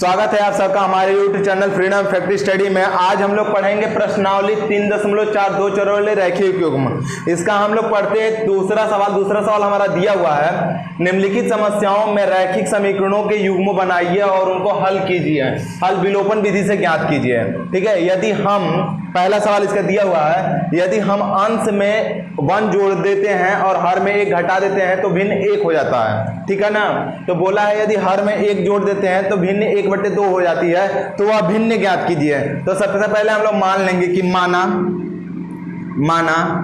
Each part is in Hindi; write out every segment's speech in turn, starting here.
स्वागत है आप सबका हमारे YouTube channel freedom factory study में। आज हम लोग पढ़ेंगे प्रश्नावली 3.42 चरोले रैखिक युग्म। इसका हम लोग पढ़ते हैं दूसरा सवाल हमारा दिया हुआ है, निम्नलिखित समस्याओं में रैखिक समीकरणों के युग्म बनाइए और उनको हल कीजिए, हल विलोपन विधि से ज्ञात कीजिए। ठीक है, यदि हम पहला सवाल इसका दिया हुआ है, यदि हम अंश में 1 जोड़ देते हैं और हर में 1 घटा देते हैं तो भिन्न 1 हो जाता है। ठीक है ना, तो बोला है यदि हर में 1 जोड़ देते हैं तो भिन्न 1/2 हो जाती है, तो वह भिन्न ज्ञात कीजिए। तो सबसे पहले हम लोग मान लेंगे कि माना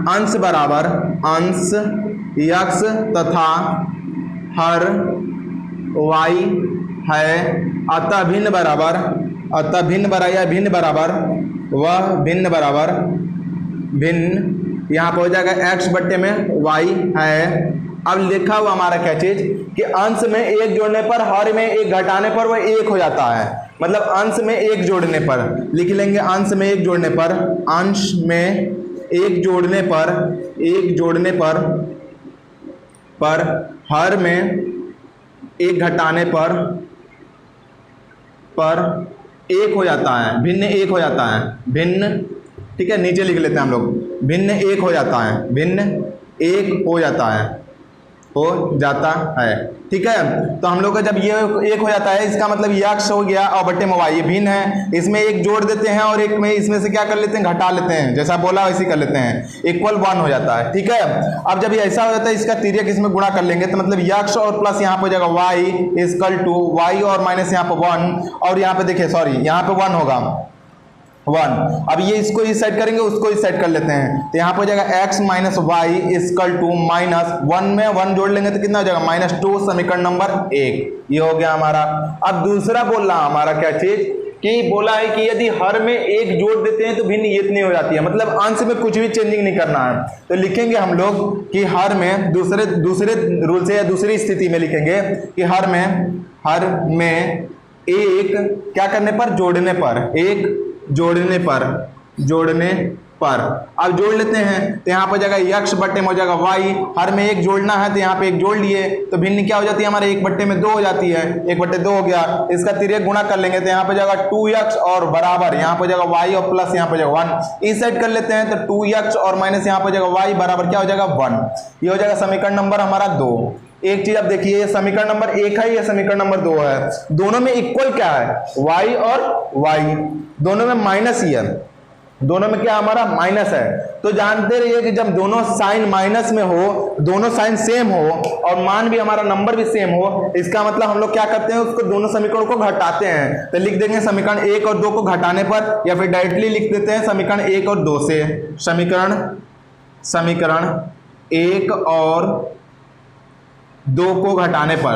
अंश बराबर अंश x तथा हर y है, अतः भिन्न बराबर वह भिन्न बराबर भिन्न यहाँ पर हो जाएगा x बट्टे में y है। अब लिखा हुआ हमारा क्या चीज कि अंश में 1 जोड़ने पर हर में 1 घटाने पर वह 1 हो जाता है। मतलब अंश में 1 जोड़ने पर लिख लेंगे, अंश में 1 जोड़ने पर हर में 1 घटाने पर 1 हो जाता है, भिन्न 1 हो जाता है, भिन्न। ठीक है, नीचे लिख लेते हैं हम लोग, भिन्न 1 हो जाता है, भिन्न 1 हो जाता है। ठीक है, तो हम लोग का जब ये 1 हो जाता है, इसका मतलब x हो गया और बट्टे में y, ये भिन्न है। इसमें 1 जोड़ देते हैं और 1 में इसमें से क्या कर लेते हैं, घटा लेते हैं, जैसा बोला वैसे कर लेते हैं, इक्वल 1 हो जाता है। ठीक है, अब जब ये ऐसा हो जाता है, इसका तिर्यक इसमें गुणा कर लेंगे, तो मतलब x और प्लस यहाँ पे हो जाएगा y इक्वल टू y और माइनस यहाँ पे 1, और यहाँ पे देखिए सॉरी यहाँ पे 1 होगा 1। अब ये इसको इस साइड करेंगे, उसको इस साइड कर लेते हैं, तो यहाँ पे हो जाएगा x minus Y equal to minus 1 में 1 जोड़ लेंगे तो कितना हो जाएगा -2, समीकरण नंबर 1। ये हो गया हमारा। अब दूसरा बोल रहा हमारा क्या चीज कि बोला है कि यदि हर में 1 जोड़ देते हैं तो भिन्न ये इतनी हो जाती है, मतलब अंश में कुछ भी चेंजिंग नहीं करना है। तो लिखेंगे हम लोग कि हर में दूसरे रूल से या दूसरी स्थिति में लिखेंगे कि हर में 1 क्या करने पर, जोड़ने पर अब जोड़ लेते हैं, तो यहाँ पर जाएगा x बट्टे में हो जाएगा y, हर में 1 जोड़ना है तो यहाँ पे 1 जोड़ लिए, तो भिन्न क्या हो जाती है हमारे 1/2 हो जाती है, 1/2 हो गया। इसका तिर्यक गुणा कर लेंगे तो यहाँ पे जाएगा 2x और बराबर यहाँ पे जाएगा y और प्लस यहाँ पे जाएगा 1, इस साइड कर लेते हैं तो 2x और माइनस यहाँ पे जाएगा y बराबर क्या हो जाएगा 1। ये हो जाएगा समीकरण नंबर हमारा 2। एक चीज आप देखिए, ये समीकरण नंबर 1 है, ये समीकरण नंबर 2 है, दोनों में इक्वल क्या है, y और y, दोनों में माइनस ही है, दोनों में क्या हमारा माइनस है। तो जानते रहिए कि जब दोनों साइन माइनस में हो, दोनों साइन सेम हो और मान भी हमारा नंबर भी सेम हो, इसका मतलब हम लोग क्या करते हैं, उसको दोनों समीकरणों को घटाते हैं। तो लिख देंगे समीकरण 1 और 2 को घटाने पर, या फिर डायरेक्टली लिख देते हैं समीकरण 1 और 2 से, समीकरण 1 और 2 को घटाने पर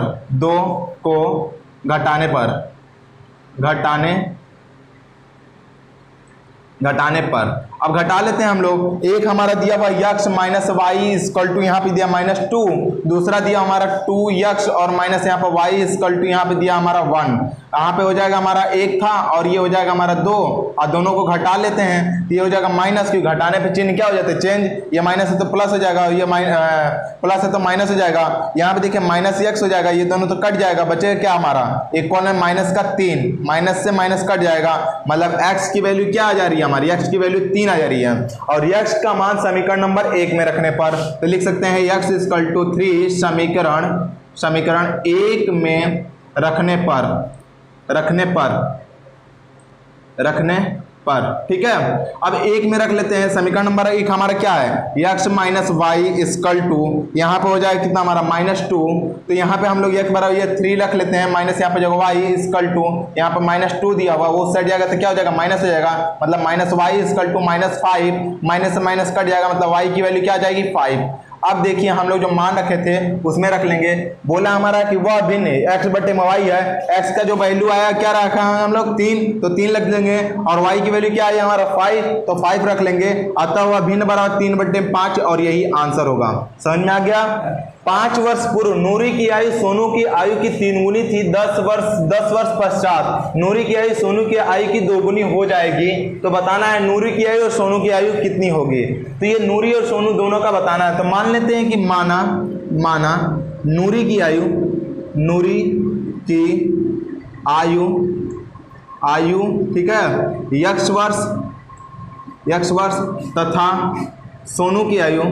अब घटा लेते हैं हम लोग। एक हमारा दिया हुआ x minus Y equal to यहाँ पे दिया -2, दूसरा दिया हमारा 2x और माइनस यहाँ पर y इक्वल टू यहाँ पे दिया हमारा 1। यहाँ पे हो जाएगा हमारा 1 था और ये हो जाएगा हमारा 2, और दोनों को घटा लेते हैं तो ये हो जाएगा माइनस, क्योंकि घटाने पे चिन्ह क्या हो जाता है, चेंज। ये माइनस है तो प्लस हो जाएगा, ये प्लस है तो माइनस हो जाएगा। यहाँ पे देखिए -x हो जाएगा, ये दोनों तो कट जाएगा, बचेगा क्या हमारा इक्वल में -3, माइनस से माइनस कट जाएगा, मतलब x की वैल्यू क्या आ जा रही है हमारी, x की वैल्यू 3 आ जा रही है, और x का मान समीकरण नंबर 1 में रखने पर तो लिख सकते हैं x इक्वल टू 3 समीकरण 1 में रखने पर। ठीक है, अब 1 में रख लेते हैं, समीकरण नंबर 1 हमारा क्या है, x minus Y equal to यहाँ पे हो जाएगा कितना हमारा -2, तो यहाँ पे हम लोग x बराबर ये 3 रख लेते हैं, माइनस यहाँ पे जाएगा y इक्वल टू यहाँ पे -2 दिया हुआ, वो साइड जाएगा तो क्या हो जाएगा माइनस हो जाएगा, मतलब -y इक्वल टू -5, माइनस से माइनस कट जाएगा, मतलब y की वैल्यू क्या आ जाएगी 5। अब देखिए हम लोग जो मान रखे थे उसमें रख लेंगे। बोला हमारा कि वह भिन्न x बट्टे में y है, x का जो वैल्यू आया क्या रखा है हम लोग 3, तो 3 रख देंगे, और y की वैल्यू क्या आई हमारा 5, तो 5 रख लेंगे, अतः वह भिन्न बराबर 3/5, और यही आंसर होगा। समझ में आ गया। 5 वर्ष पूर्व नूरी की आयु सोनू की आयु की 3 गुनी थी। 10 वर्ष पश्चात नूरी की आयु सोनू की आयु की 2 गुनी हो जाएगी। तो बताना है नूरी की आयु और सोनू की आयु कितनी होगी। तो ये नूरी और सोनू दोनों का बताना है। तो मान लेते हैं कि माना नूरी की आयु आयु, ठीक है, यक्ष वर्ष तथा सोनू की आयु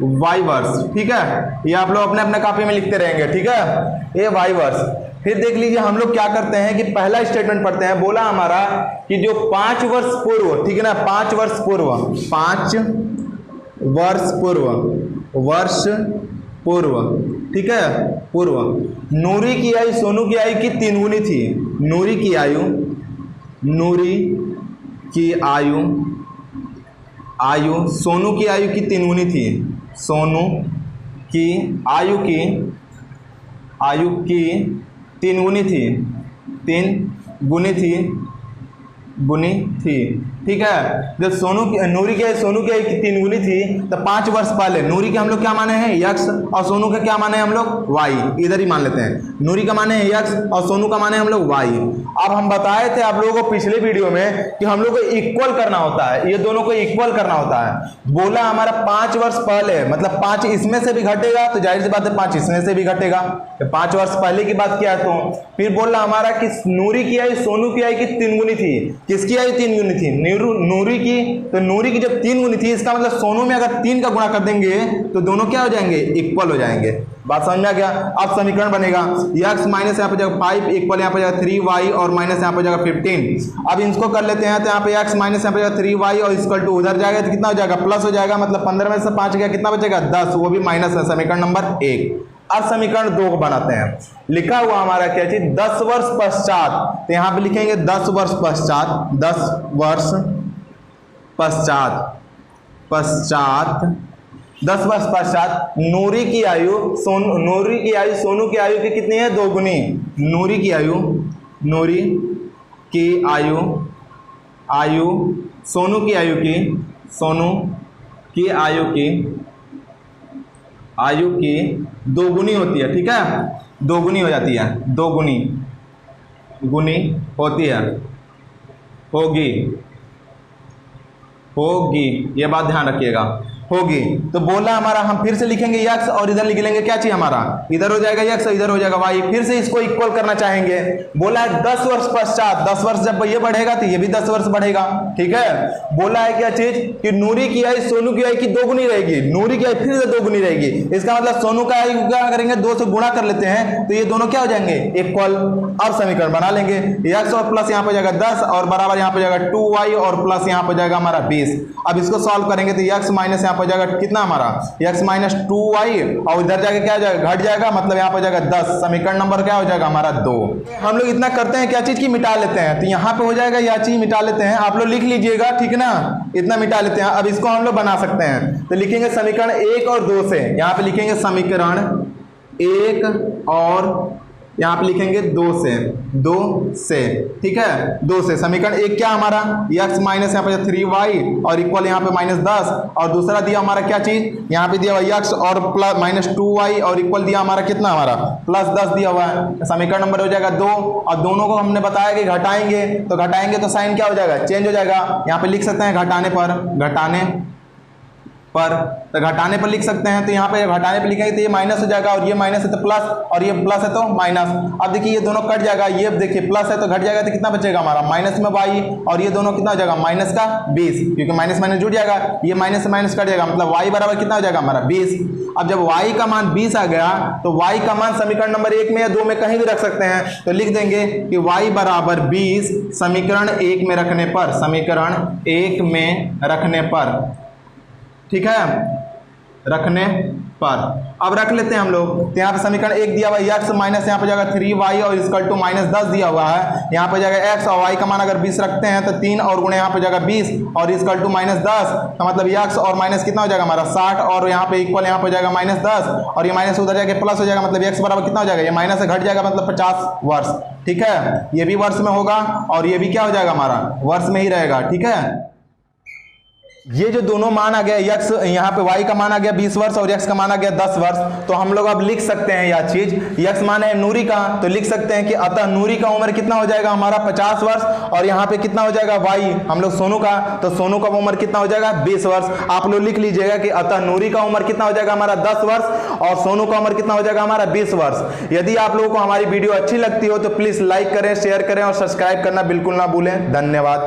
वाई वर्ष, ठीक है। ये आप लोग अपने अपने कॉपी में लिखते रहेंगे, ठीक है, ये वाई वर्ष। फिर देख लीजिए हम लोग क्या करते हैं कि पहला स्टेटमेंट पढ़ते हैं। बोला हमारा कि जो 5 वर्ष पूर्व, ठीक है ना, 5 वर्ष पूर्व, ठीक है, पूर्व नूरी की आयु सोनू की आयु की 3 गुनी थी। नूरी की आयु सोनू की आयु की 3 गुनी थी। सोनू की आयु की 3 गुनी थी, 3 गुनी थी, ठीक है। जब नूरी की सोनू की 3 गुनी थी तो 5 वर्ष पहले नूरी के हम लोग क्या माने हैं, यक्ष, और सोनू के क्या माने हैं हम लोग, वाई। इधर ही मान लेते हैं, नूरी का माने हैं यक्ष और सोनू का माने हम लोग वाई। अब हम बताए थे आप लोगों को पिछले वीडियो में कि हम लोग को इक्वल करना होता है, ये दोनों को इक्वल करना होता है। बोला हमारा 5 वर्ष पहले, मतलब 5 इसमें से भी घटेगा तो जाहिर सी बात है 5 इसमें से भी घटेगा, 5 वर्ष पहले की बात किया। तो फिर बोला हमारा कि नूरी की आयु सोनू की आयु की 3 गुनी थी। किसकी आयु 3 गुनी थी, नूरी की। तो नूरी की जब 3 गुनी थी, इसका मतलब सोनू में अगर 3 का गुणा कर देंगे तो दोनों क्या हो जाएंगे, इक्वल हो जाएंगे। बात समझ में आ गया। अब समीकरण बनेगा x माइनस यहाँ पे जाएगा 5 इक्वल यहाँ पे जाएगा 3y और माइनस यहाँ पे जाएगा 15। अब इनको कर लेते हैं तो यहाँ पे x माइनस यहाँ पे जाएगा 3y और इक्वल टू उधर जाएगा तो कितना हो जाएगा, प्लस हो जाएगा, मतलब 15 में से 5 गया, कितना बचेगा 10, वो भी माइनस है, समीकरण नंबर 1। अब समीकरण 2 को बनाते हैं। लिखा हुआ हमारा क्या चीज, 10 वर्ष पश्चात, तो यहाँ पे लिखेंगे 10 वर्ष पश्चात, 10 वर्ष पश्चात नूरी की आयु सोनू की आयु की कितनी है, 2 गुनी। नूरी की आयु सोनू की आयु की 2 गुनी होती है, ठीक है, 2 गुनी हो जाती है, 2 गुनी होती है, होगी, ये बात ध्यान रखिएगा, होगी। तो बोला हमारा हम फिर से लिखेंगे x और इधर लिख लेंगे क्या चाहिए हमारा, इधर हो जाएगा x इधर हो जाएगा y। फिर से इसको इक्वल करना चाहेंगे। बोला है 10 वर्ष पश्चात, 10 वर्ष जब ये बढ़ेगा तो ये भी 10 वर्ष बढ़ेगा, ठीक है। बोला है क्या चीज कि नूरी की आयु सोनू की आयु की 2 गुनी रहेगी, नूरी की आयु फिर से 2 गुनी रहेगी। इसका मतलब सोनू का आयु क्या करेंगे, 2 से गुणा कर लेते हैं तो ये दोनों क्या हो जाएंगे, इक्वल। अब समीकरण बना लेंगे, x और प्लस यहाँ पे जाएगा 10 और बराबर यहाँ पे जाएगा 2y और प्लस यहाँ पे जाएगा हमारा 20। अब इसको सॉल्व करेंगे तो x माइनस यहाँ पे जाएगा कितना हमारा, x माइनस 2y और इधर जाके क्या जाएगा, घट जाएगा, मतलब यहाँ पे जाएगा 10। समीकरण नंबर क्या हो जाएगा हमारा 2। हम लोग इतना करते हैं क्या चीज की मिटा लेते हैं, तो यहाँ पे हो जाएगा यह चीज मिटा लेते हैं, आप लोग लिख लीजिएगा, ठीक है ना, इतना मिटा लेते हैं। अब इसको हम लोग बना सकते हैं, तो लिखेंगे समीकरण 1 और 2 से, यहाँ पे लिखेंगे समीकरण 1 और यहाँ पे लिखेंगे 2 से, ठीक है, 2 से। समीकरण 1 क्या हमारा, x माइनस यहाँ पे 3y और इक्वल यहाँ पे माइनस 10, और दूसरा दिया हमारा क्या चीज, यहाँ पे दिया हुआ x और प्लस माइनस 2y और इक्वल दिया हमारा कितना हमारा प्लस 10 दिया हुआ है। समीकरण नंबर हो जाएगा 2। और दोनों को हमने बताया कि घटाएंगे तो साइन क्या हो जाएगा, चेंज हो जाएगा। यहाँ पे लिख सकते हैं घटाने पर लिख सकते हैं, तो यहाँ पे घटाने पर लिखेंगे तो ये माइनस हो जाएगा और ये माइनस है तो प्लस और ये प्लस है तो माइनस। अब देखिए ये दोनों कट जाएगा, ये देखिए प्लस है तो घट जाएगा तो कितना बचेगा हमारा माइनस में y, और ये दोनों कितना हो जाएगा माइनस का 20, क्योंकि माइनस माइनस जुड़ जाएगा, ये माइनस से माइनस कट जाएगा, मतलब y बराबर कितना हो जाएगा हमारा 20। अब जब y का मान 20 आ गया तो y का मान समीकरण नंबर 1 में या 2 में कहीं भी रख सकते हैं, तो लिख देंगे कि y बराबर 20 समीकरण 1 में रखने पर, ठीक है, रखने पर। अब रख लेते हैं हम लोग, तो यहाँ पे समीकरण 1 दिया हुआ है x माइनस यहाँ पे जाएगा 3y और इक्वल टू माइनस 10 दिया हुआ है, यहाँ पे जाएगा x और y का मान अगर 20 रखते हैं तो 3 और गुणे यहाँ पे जाएगा 20 और इक्वल टू माइनस 10, तो मतलब x और माइनस कितना हो जाएगा हमारा 60 और यहाँ पे इक्वल यहाँ पे जाएगा माइनस 10 और ये माइनस उधर जाके प्लस हो जाएगा, मतलब x बराबर कितना हो जाएगा, ये माइनस से घट जाएगा, मतलब 50 वर्ष, ठीक है। ये भी वर्ष में होगा और ये भी क्या हो जाएगा हमारा वर्ष में ही रहेगा, ठीक है। ये जो दोनों मान आ गया यक्स, यहाँ पे y का मान आ गया 20 वर्ष और x का मान आ गया 10 वर्ष, तो हम लोग अब लिख सकते हैं यह चीज। x मान है नूरी का, तो लिख सकते हैं कि अतः नूरी का उम्र कितना हो जाएगा हमारा 50 वर्ष, और यहाँ पे कितना हो जाएगा y हम लोग सोनू का, तो सोनू का उम्र कितना हो जाएगा 20 वर्ष। आप लोग लिख लीजिएगा कि अतः नूरी का उम्र कितना हो जाएगा हमारा 10 वर्ष और सोनू का उम्र कितना हो जाएगा हमारा 20 वर्ष। यदि आप लोगों को हमारी वीडियो अच्छी लगती हो तो प्लीज लाइक करें, शेयर करें और सब्सक्राइब करना बिल्कुल ना भूलें। धन्यवाद।